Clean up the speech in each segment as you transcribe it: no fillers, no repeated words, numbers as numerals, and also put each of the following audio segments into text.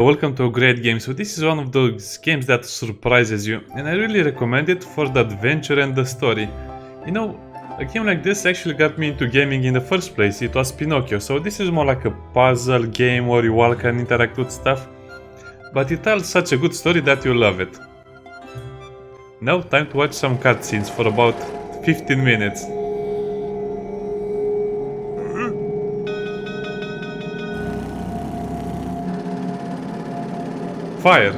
Welcome to a great game. So this is one of those games that surprises you, and I really recommend it for the adventure and the story. You know, a game like this actually got me into gaming in the first place. It was Pinocchio. So this is more like a puzzle game where you all can interact with stuff, but it tells such a good story that you love it. Now time to watch some cutscenes for about 15 minutes. Fire!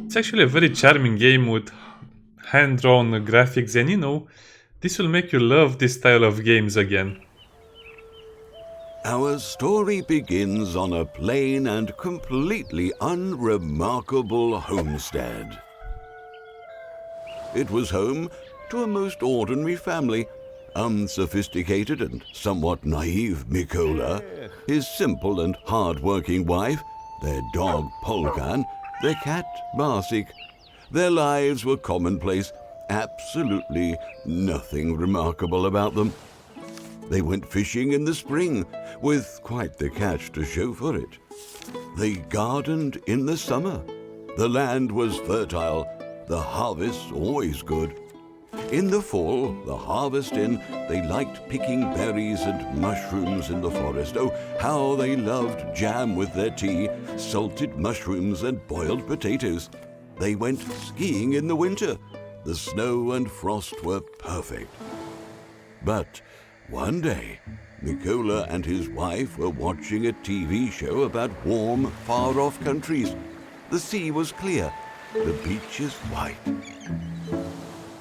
It's actually a very charming game with hand-drawn graphics, and this will make you love this style of games again. Our story begins on a plain and completely unremarkable homestead. It was home to a most ordinary family, unsophisticated and somewhat naive Mikola, his simple and hard-working wife, their dog Polkan, their cat Barsik. Their lives were commonplace, absolutely nothing remarkable about them. They went fishing in the spring, with quite the catch to show for it. They gardened in the summer. The land was fertile, the harvests always good. In the fall, the harvest in, they liked picking berries and mushrooms in the forest. Oh, how they loved jam with their tea, salted mushrooms and boiled potatoes. They went skiing in the winter. The snow and frost were perfect. But one day, Mikola and his wife were watching a TV show about warm, far-off countries. The sea was clear, the beaches white.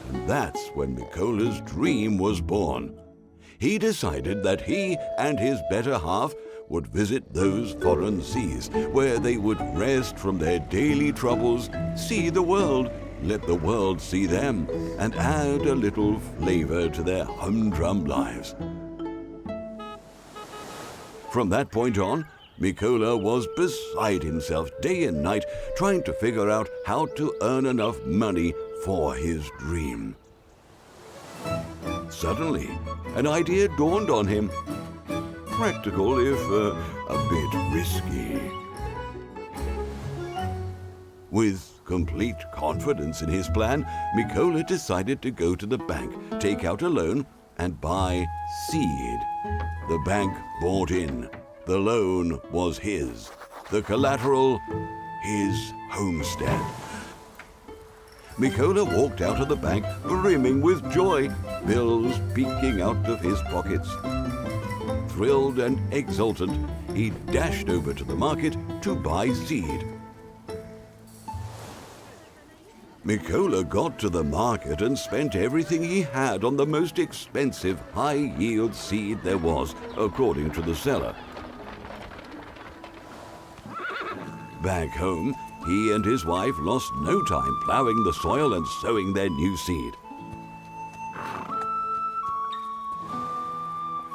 And that's when Mikola's dream was born. He decided that he and his better half would visit those foreign seas, where they would rest from their daily troubles, see the world, let the world see them, and add a little flavor to their humdrum lives. From that point on, Mikola was beside himself day and night, trying to figure out how to earn enough money for his dream. Suddenly, an idea dawned on him. Practical, if a bit risky. With complete confidence in his plan, Mikola decided to go to the bank, take out a loan, and buy seed. The bank bought in. The loan was his. The collateral, his homestead. Mikola walked out of the bank brimming with joy, bills peeking out of his pockets. Thrilled and exultant, he dashed over to the market to buy seed. Mikola got to the market and spent everything he had on the most expensive high-yield seed there was, according to the seller. Back home, he and his wife lost no time plowing the soil and sowing their new seed.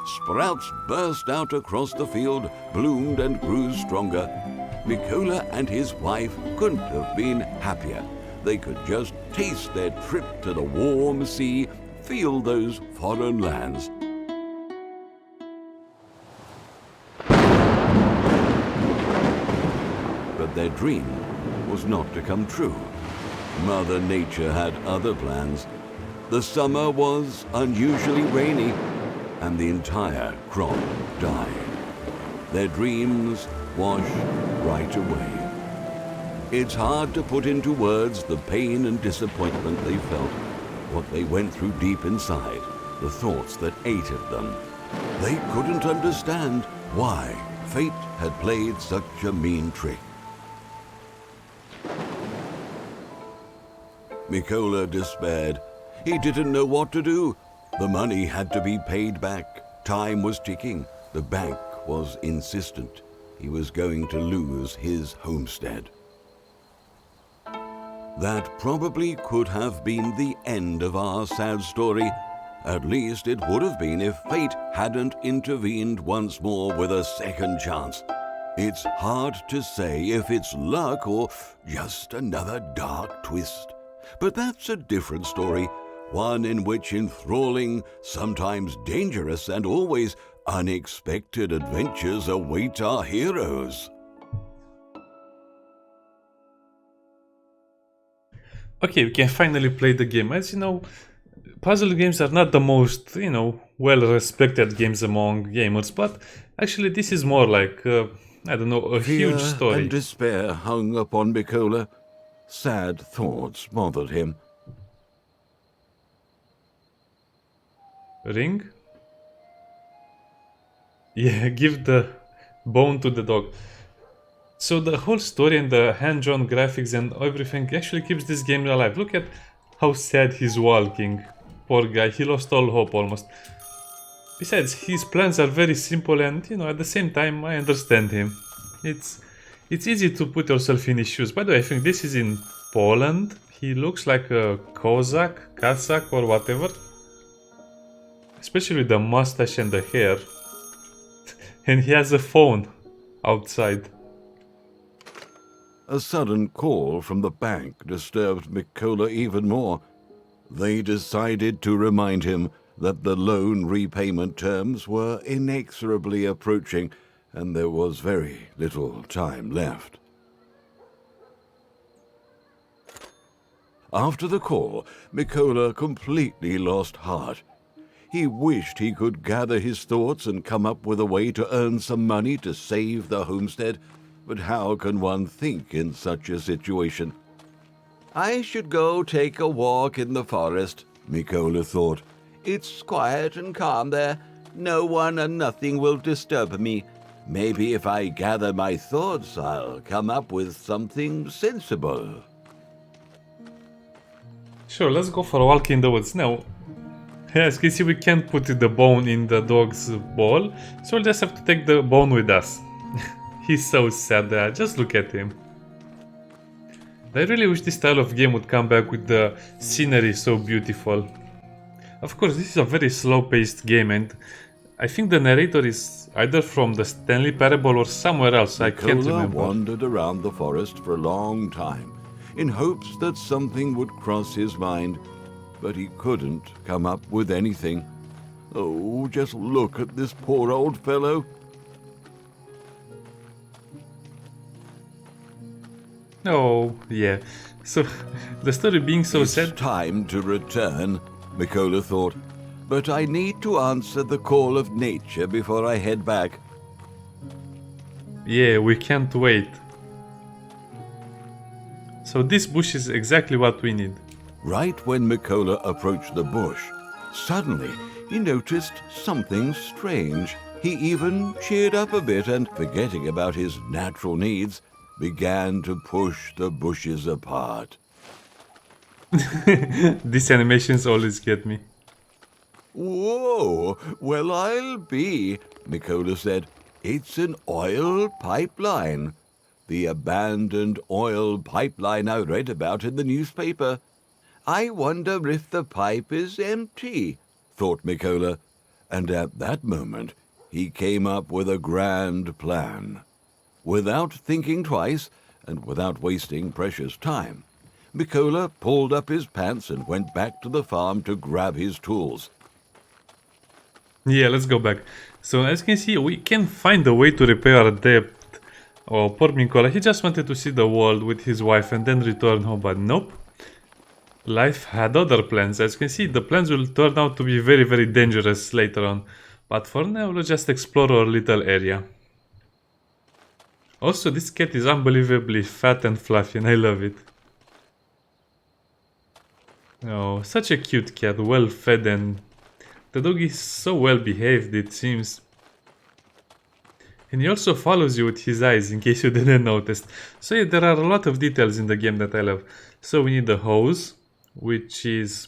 Sprouts burst out across the field, bloomed and grew stronger. Mikola and his wife couldn't have been happier. They could just taste their trip to the warm sea, feel those foreign lands. But their dream was not to come true. Mother Nature had other plans. The summer was unusually rainy, and the entire crop died. Their dreams washed right away. It's hard to put into words the pain and disappointment they felt, what they went through deep inside, the thoughts that ate at them. They couldn't understand why fate had played such a mean trick. Mikola despaired. He didn't know what to do. The money had to be paid back. Time was ticking. The bank was insistent. He was going to lose his homestead. That probably could have been the end of our sad story. At least it would have been if fate hadn't intervened once more with a second chance. It's hard to say if it's luck or just another dark twist. But that's a different story, one in which enthralling, sometimes dangerous, and always Unexpected adventures await our heroes. Okay, we can finally play the game. As you know, puzzle games are not the most, well-respected games among gamers, but actually this is more like, I don't know, a huge Fear story. and despair hung upon Mikola. Sad thoughts bothered him. Ring? Yeah, give the bone to the dog. So the whole story and the hand-drawn graphics and everything actually keeps this game alive. Look at how sad he's walking. Poor guy, he lost all hope almost. Besides, his plans are very simple and, at the same time, I understand him. It's easy to put yourself in his shoes. By the way, I think this is in Poland. He looks like a Cossack or whatever. Especially with the mustache and the hair. And he has a phone outside. A sudden call from the bank disturbed Mikola even more. They decided to remind him that the loan repayment terms were inexorably approaching and there was very little time left. After the call, Mikola completely lost heart. He wished he could gather his thoughts and come up with a way to earn some money to save the homestead, but how can one think in such a situation? I should go take a walk in the forest, Mikola thought. It's quiet and calm there. No one and nothing will disturb me. Maybe if I gather my thoughts, I'll come up with something sensible. Sure, let's go for a walk in the woods. Now, as you can see, we can't put the bone in the dog's bowl, so we'll just have to take the bone with us. He's so sad there, just look at him. I really wish this style of game would come back with the scenery so beautiful. Of course, this is a very slow-paced game and I think the narrator is either from the Stanley Parable or somewhere else, I can't Mikola remember. wandered around the forest for a long time, in hopes that something would cross his mind, but he couldn't come up with anything. Oh, just look at this poor old fellow. Oh, yeah. So, the story being so It's sad... time to return, Mikola thought, but I need to answer the call of nature before I head back. Yeah, we can't wait. So this bush is exactly what we need. Right when Mikola approached the bush, suddenly he noticed something strange. He even cheered up a bit and, forgetting about his natural needs, began to push the bushes apart. These animations always get me. Whoa, well I'll be, Mikola said. It's an oil pipeline. The abandoned oil pipeline I read about in the newspaper. I wonder if the pipe is empty, thought Mikola, and at that moment he came up with a grand plan. Without thinking twice, and without wasting precious time, Mikola pulled up his pants and went back to the farm to grab his tools. Yeah, let's go back. So as you can see, we can find a way to repair our debt. Oh, poor Mikola, he just wanted to see the world with his wife and then return home, but nope. Life had other plans. As you can see, the plans will turn out to be very, very dangerous later on. But for now, let's just explore our little area. Also, this cat is unbelievably fat and fluffy and I love it. Oh, such a cute cat, well fed, and the dog is so well behaved, it seems. And he also follows you with his eyes, in case you didn't notice. So yeah, there are a lot of details in the game that I love. So we need the hose, which is...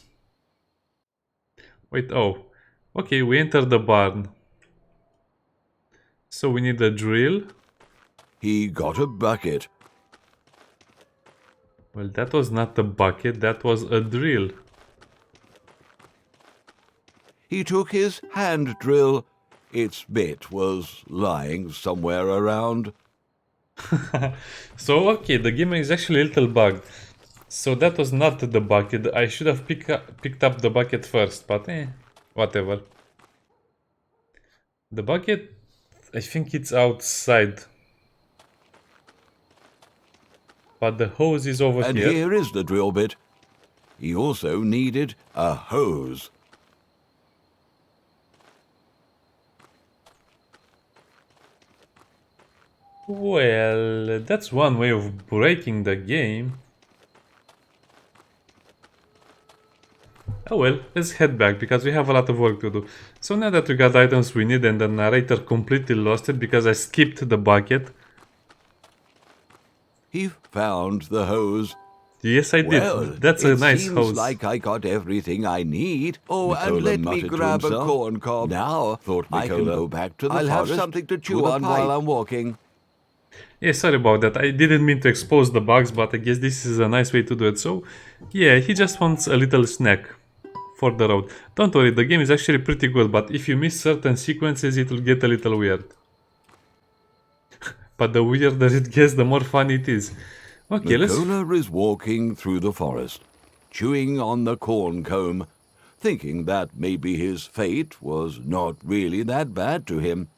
Wait, oh. Okay, we enter the barn. So we need a drill. He got a bucket. Well, that was not a bucket, that was a drill. He took his hand drill. Its bit was lying somewhere around. So, okay, the game is actually a little bugged. So that was not the bucket. I should have picked up the bucket first, but whatever. The bucket, I think it's outside. But the hose is over And here. here is the drill bit. He also needed a hose. Well, that's one way of breaking the game. Oh well, let's head back because we have a lot of work to do. So now that we got items we need and the narrator completely lost it because I skipped the bucket. He found the hose. Yes, I Well, did. That's a it nice seems hose. like I got everything I need. Oh, and Mikola let me muttered to grab a himself. corn cob. Now, thought Mikola, I can go back to the I'll have forest something to to chew the on pipe. while I'm walking. Yeah, sorry about that. I didn't mean to expose the bugs, but I guess this is a nice way to do it. So, yeah, he just wants a little snack for the road. Don't worry, the game is actually pretty good, but if you miss certain sequences, it will get a little weird. But the weirder it gets, the more fun it is. Okay, let's... Mikola is walking through the forest, chewing on the corn comb, thinking that maybe his fate was not really that bad to him.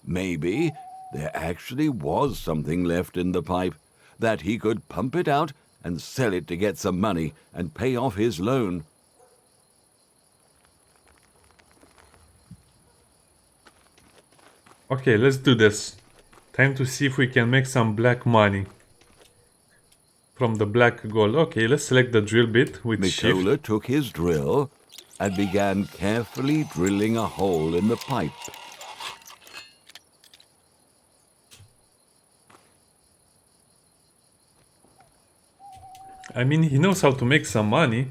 Maybe there actually was something left in the pipe, that he could pump it out and sell it to get some money and pay off his loan. Okay, let's do this. Time to see if we can make some black money. From the black gold. Okay, let's select the drill bit with shift. Mikola took his drill and began carefully drilling a hole in the pipe. I mean, he knows how to make some money.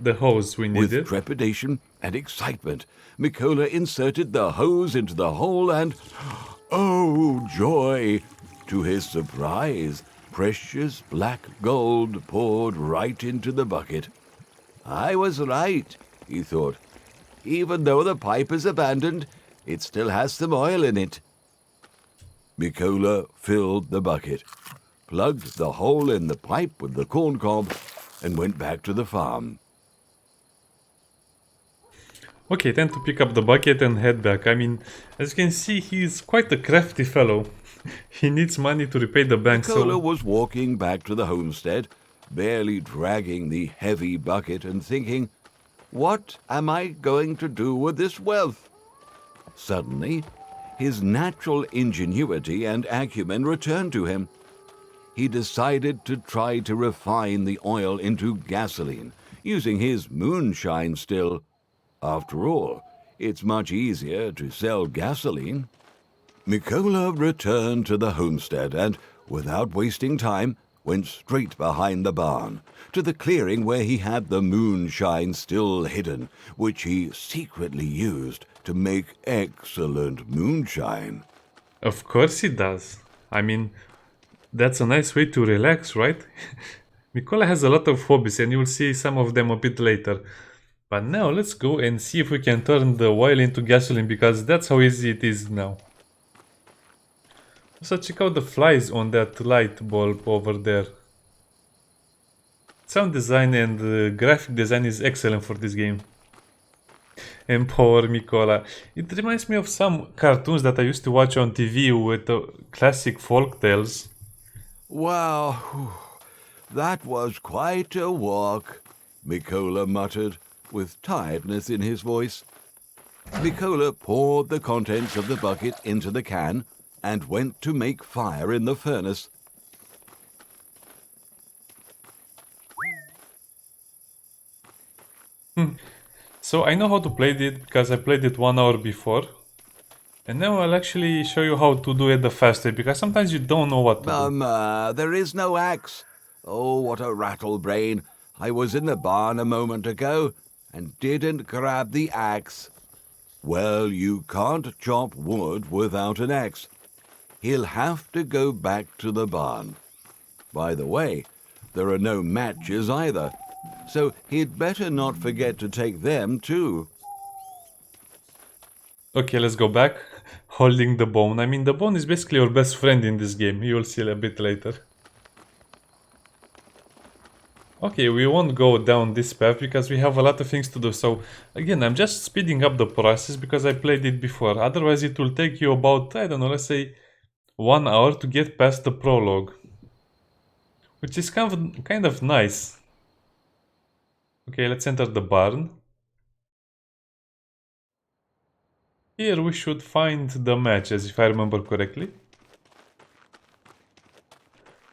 The hose we With needed. trepidation and excitement, Mikola inserted the hose into the hole and, oh joy! To his surprise, precious black gold poured right into the bucket. I was right, he thought. Even though the pipe is abandoned, it still has some oil in it. Mikola filled the bucket, plugged the hole in the pipe with the corn cob, and went back to the farm. Okay, time to pick up the bucket and head back. I mean, as you can see, he's quite a crafty fellow. He needs money to repay the bank, Mikola so... was walking back to the homestead, barely dragging the heavy bucket and thinking, what am I going to do with this wealth? Suddenly, his natural ingenuity and acumen returned to him. He decided to try to refine the oil into gasoline, using his moonshine still. After all, it's much easier to sell gasoline. Mikola returned to the homestead and, without wasting time, went straight behind the barn, to the clearing where he had the moonshine still hidden, which he secretly used to make excellent moonshine. Of course he does. I mean, that's a nice way to relax, right? Mikola has a lot of hobbies and you'll see some of them a bit later. But now let's go and see if we can turn the oil into gasoline because that's how easy it is now. So check out the flies on that light bulb over there. Sound design and graphic design is excellent for this game. And poor Mikola. It reminds me of some cartoons that I used to watch on TV with classic folk tales. Wow, that was quite a walk, Mikola muttered, with tiredness in his voice. Mikola poured the contents of the bucket into the can and went to make fire in the furnace. So I know how to play it because I played it 1 hour before. And now I'll actually show you how to do it the fast way because sometimes you don't know what to do. There is no axe. Oh, what a rattlebrain. I was in the barn a moment ago and didn't grab the axe. Well, you can't chop wood without an axe. He'll have to go back to the barn. By the way, there are no matches either, so he'd better not forget to take them too. Okay, let's go back. Holding the bone. I mean, the bone is basically your best friend in this game. You'll see a bit later. Okay, we won't go down this path because we have a lot of things to do. So again, I'm just speeding up the process because I played it before. Otherwise it will take you about, I don't know, let's say 1 hour to get past the prologue. Which is kind of nice. Okay, let's enter the barn. Here we should find the matches, if I remember correctly.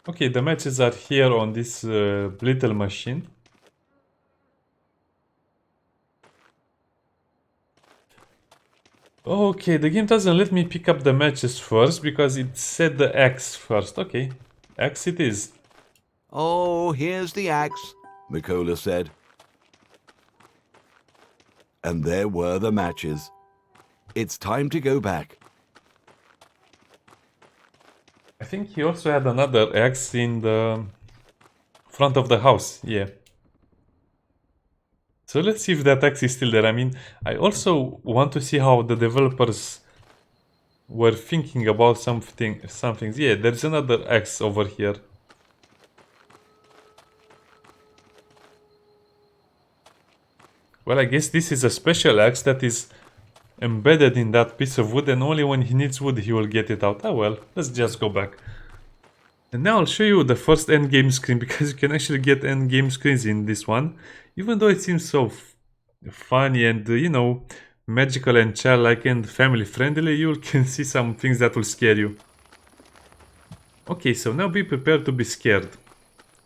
Okay, the matches are here on this little machine. Okay, the game doesn't let me pick up the matches first because it said the axe first. Okay, axe it is. Oh, here's the axe, Mikola said. And there were the matches. It's time to go back. I think he also had another axe in the front of the house, yeah. So let's see if that axe is still there. I mean, I also want to see how the developers were thinking about some things. Yeah, there's another axe over here. Well, I guess this is a special axe that is embedded in that piece of wood, and only when he needs wood he will get it out. Ah well, let's just go back. And now I'll show you the first endgame screen, because you can actually get endgame screens in this one. Even though it seems so funny and, you know, magical and childlike and family friendly, you can see some things that will scare you. Okay, so now be prepared to be scared.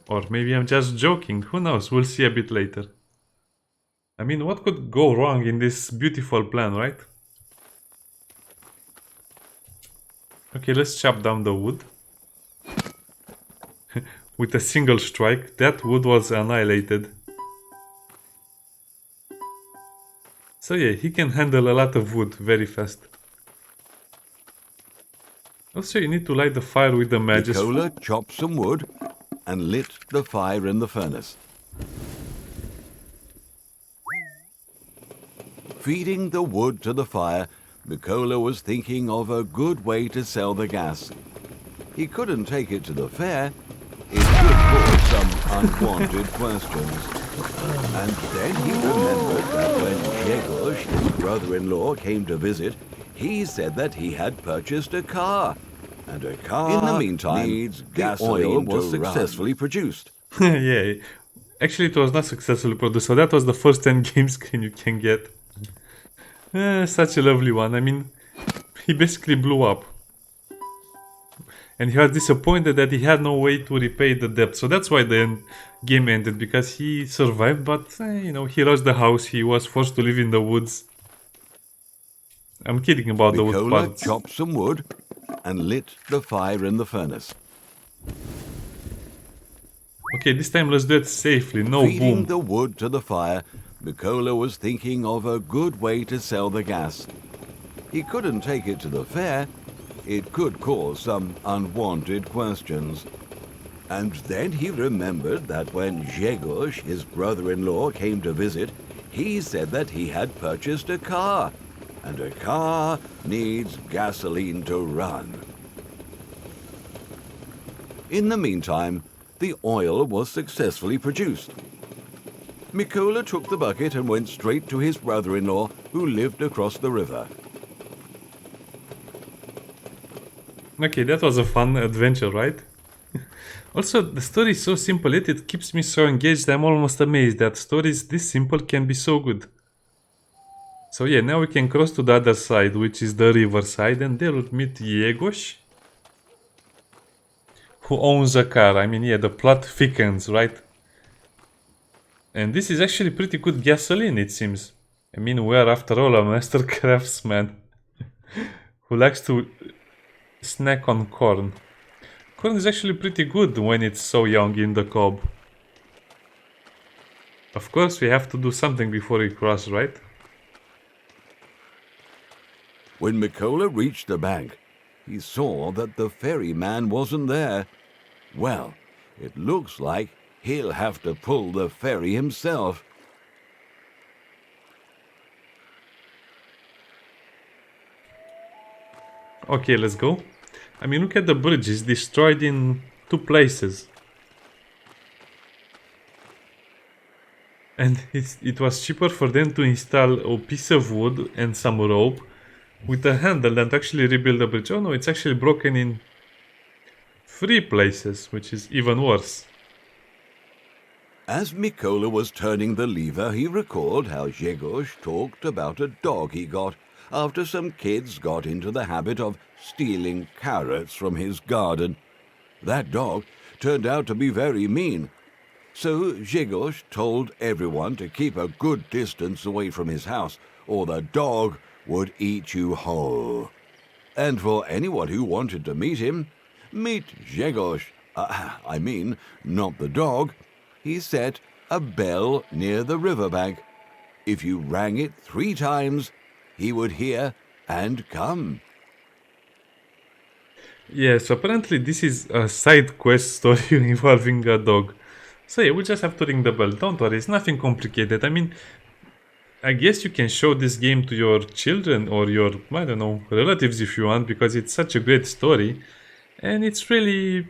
Or maybe I'm just joking, who knows, we'll see a bit later. I mean, what could go wrong in this beautiful plan, right? Okay, let's chop down the wood. With a single strike, that wood was annihilated. So yeah, he can handle a lot of wood very fast. Also, you need to light the fire with the matches. Mikola chopped some wood and lit the fire in the furnace. Feeding the wood to the fire, Mikola was thinking of a good way to sell the gas. He couldn't take it to the fair. It could cause some unwanted questions. And then he remembered that when Grzegorz, his brother-in-law, came to visit, he said that he had purchased a car. And a car, in the meantime, needs gasoline. Oil was successfully produced. Yeah, actually it was not successfully produced, so that was the first endgame screen you can get. Such a lovely one. I mean, he basically blew up. And he was disappointed that he had no way to repay the debt. So that's why the game ended, because he survived, but, you know, he lost the house. He was forced to live in the woods. I'm kidding about the wood Mikola parts. chopped some wood and lit the fire in the furnace. Okay, this time let's do it safely. No Feeding boom. the wood to the fire, Mikola was thinking of a good way to sell the gas. He couldn't take it to the fair. It could cause some unwanted questions. And then he remembered that when Grzegorz, his brother-in-law, came to visit, he said that he had purchased a car. And a car needs gasoline to run. In the meantime, the oil was successfully produced. Mikola took the bucket and went straight to his brother-in-law, who lived across the river. Okay, that was a fun adventure, right? Also, the story is so simple, yet it keeps me so engaged. I'm almost amazed that stories this simple can be so good. So yeah, now we can cross to the other side, which is the river side, and there we'll meet Grzegorz, who owns a car. I mean, yeah, the plot thickens, right? And this is actually pretty good gasoline, it seems. I mean, we are after all a master craftsman who likes to snack on corn. Corn is actually pretty good when it's so young in the cob. Of course, we have to do something before we cross, right? When Mikola reached the bank, he saw that the ferryman wasn't there. Well, it looks like he'll have to pull the ferry himself. Okay, let's go. I mean, look at the bridge, it's destroyed in 2 places. And it was cheaper for them to install a piece of wood and some rope with a handle than to actually rebuild the bridge. Oh no, it's actually broken in 3 places, which is even worse. As Mikola was turning the lever, he recalled how Grzegorz talked about a dog he got after some kids got into the habit of stealing carrots from his garden. That dog turned out to be very mean, so Grzegorz told everyone to keep a good distance away from his house, or the dog would eat you whole. And for anyone who wanted to meet Grzegorz, not the dog, he set a bell near the riverbank. If you rang it 3 times, he would hear and come. Yeah, so apparently this is a side quest story involving a dog. So yeah, we just have to ring the bell. Don't worry, it's nothing complicated. I mean, I guess you can show this game to your children or your, I don't know, relatives if you want, because it's such a great story. And it's really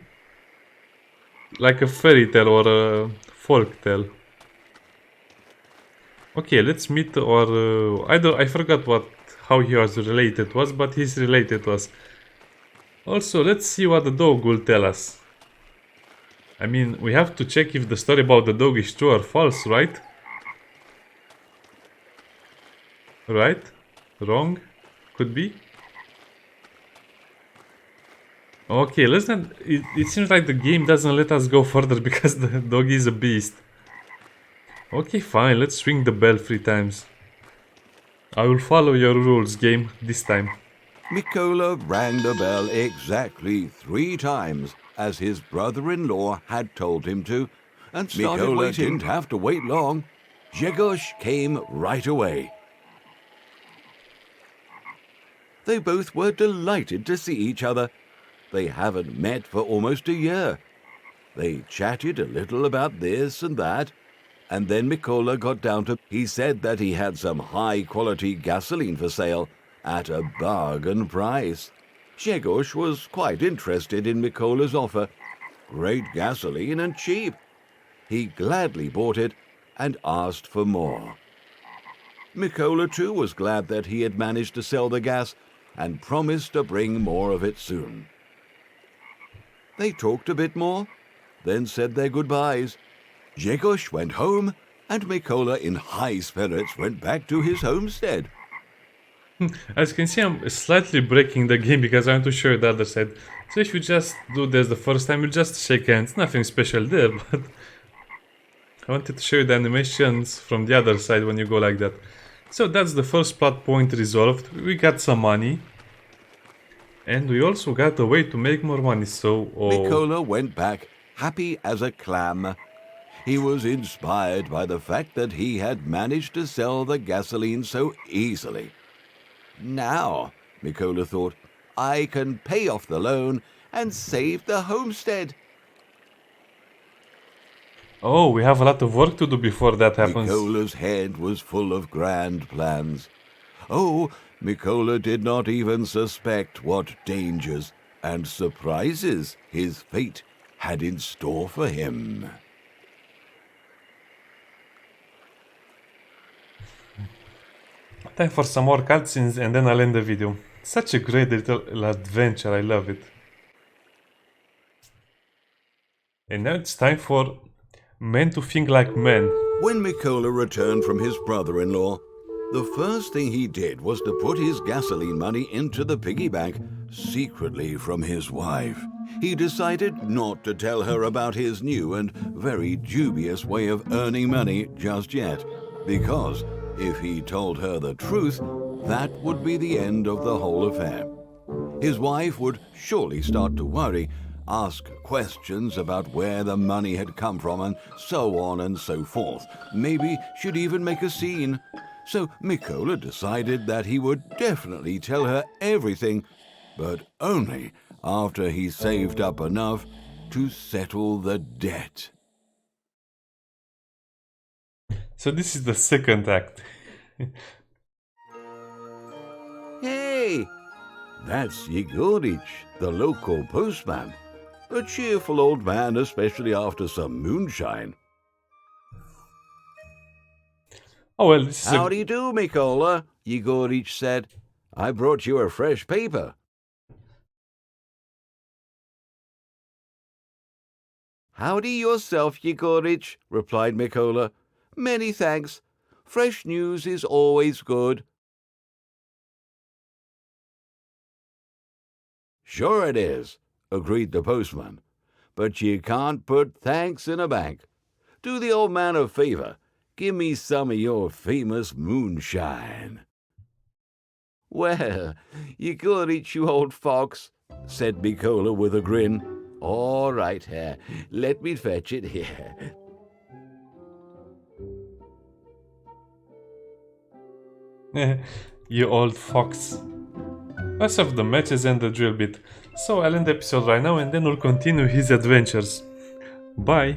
like a fairy tale or a folk tale. Okay, let's meet our, I forgot how he was related was, but he's related to us. Also, let's see what the dog will tell us. I mean, we have to check if the story about the dog is true or false, right? Right? Wrong? Could be? Okay, let's not... It seems like the game doesn't let us go further because the dog is a beast. Okay, fine, let's ring the bell 3 times. I will follow your rules, game, this time. Mikola rang the bell exactly 3 times, as his brother-in-law had told him to, and Mikola didn't have to wait long. Grzegorz came right away. They both were delighted to see each other. They haven't met for almost a year. They chatted a little about this and that, and then Mikola got down to... He said that he had some high-quality gasoline for sale at a bargain price. Grzegorz was quite interested in Mikola's offer. Great gasoline and cheap. He gladly bought it and asked for more. Mikola too was glad that he had managed to sell the gas and promised to bring more of it soon. They talked a bit more, then said their goodbyes. Grzegorz went home, and Mikola, in high spirits, went back to his homestead. As you can see, I'm slightly breaking the game because I want to show you the other side. So if you just do this the first time, you just shake hands. Nothing special there, but I wanted to show you the animations from the other side when you go like that. So that's the first plot point resolved. We got some money. And we also got a way to make more money, so... Mikola went back, happy as a clam. He was inspired by the fact that he had managed to sell the gasoline so easily. Now, Mikola thought, I can pay off the loan and save the homestead. Oh, we have a lot of work to do before that happens. Mikola's head was full of grand plans. Oh, Mikola did not even suspect what dangers and surprises his fate had in store for him. Time for some more cutscenes and then I'll end the video. Such a great little adventure, I love it. And now it's time for men to think like men. When Mikola returned from his brother-in-law, the first thing he did was to put his gasoline money into the piggy bank secretly from his wife. He decided not to tell her about his new and very dubious way of earning money just yet, because if he told her the truth, that would be the end of the whole affair. His wife would surely start to worry, ask questions about where the money had come from, and so on and so forth. Maybe she'd even make a scene. So Mikola decided that he would definitely tell her everything, but only after he saved up enough to settle the debt. So this is the second act. Hey, that's Yegorich, the local postman. A cheerful old man, especially after some moonshine. Oh well, this is How do you do, Mikola? Yegorich said. I brought you a fresh paper. Howdy yourself, Yegorich, replied Mikola. Many thanks. Fresh news is always good. Sure it is, agreed the postman. But you can't put thanks in a bank. Do the old man a favor. Give me some of your famous moonshine. Well, Yegorich, you old fox, said Mikola with a grin. All right, let me fetch it here. You old fox. Let's have the matches and the drill bit. So I'll end the episode right now and then we'll continue his adventures. Bye!